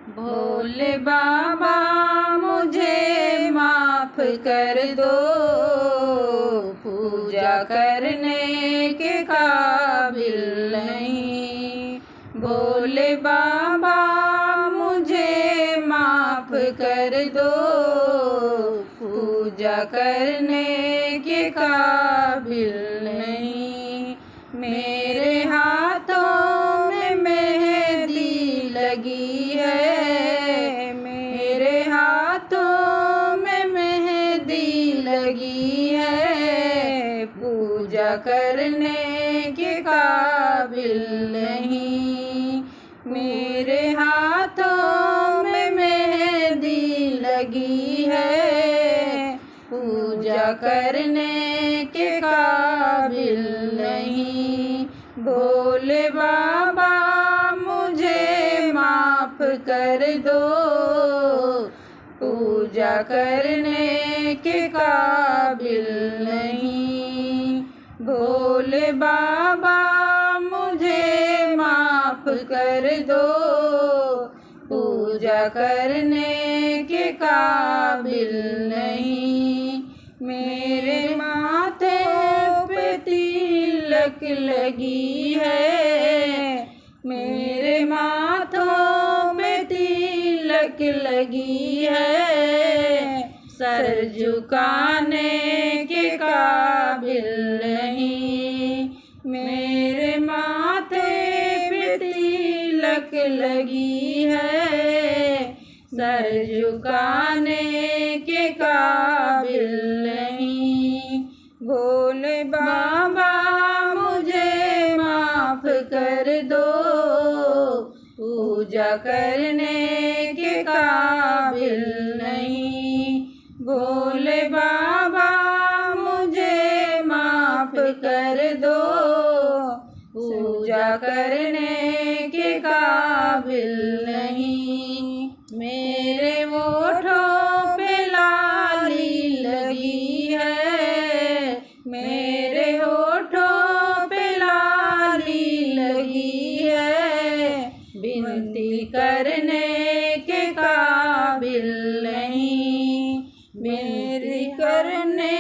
भोले बाबा मुझे माफ कर दो, पूजा करने के काबिल नहीं। भोले बाबा मुझे माफ कर दो, पूजा करने के काबिल नहीं। मेरे हाथों में मेहंदी लगी है, मेरे हाथों में मेहंदी लगी है, पूजा करने के काबिल नहीं। मेरे हाथों में मेहंदी लगी है, पूजा करने के काबिल नहीं। भोले बाबा मुझे माफ कर दो, पूजा करने के काबिल नहीं। भोले बाबा मुझे माफ कर दो, पूजा करने के काबिल नहीं। मेरे माथे पे तिलक लगी है, मेरे माथों पे तिलक लगी है, सर झुकाने के काबिल नहीं। मेरे माथे पे तिलक लगी है, सर झुकाने के काबिल नहीं। भोले बाबा मुझे माफ कर दो, पूजा करने के काबिल नहीं। भोले बाबा मुझे माफ कर दो, पूजा करने के काबिल नहीं। मेरे होठों पे लाली लगी है, मेरे होठों पे लाली लगी है, विनती करने के काबिल नहीं। मेरी करने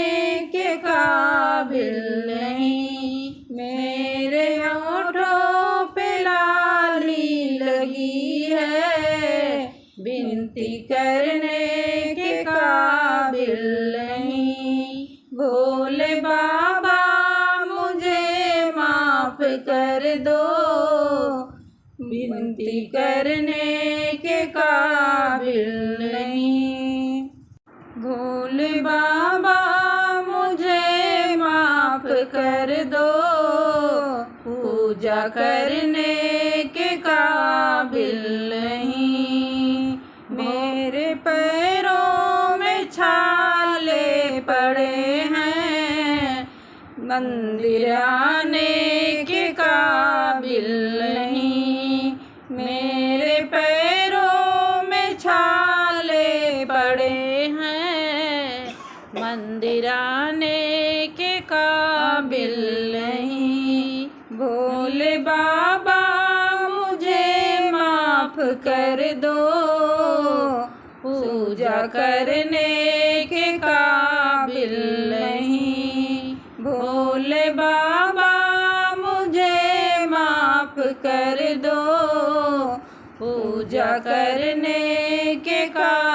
के काबिल नहीं। मेरे होठों पे लाली लगी है, विनती करने के काबिल नहीं। भोले बाबा मुझे माफ कर दो, विनती करने के काबिल नहीं। भोले बाबा मुझे माफ कर दो, पूजा करने के काबिल नहीं। मेरे पैरों में छाले पड़े हैं, मंदिर आने के काबिल नहीं। मेरे पैरों में छाले पड़े हैं, मंदिर आने के काबिल नहीं। भोले बाबा मुझे माफ कर दो, पूजा करने के काबिल नहीं। भोले बाबा मुझे माफ कर दो, पूजा करने के काबिल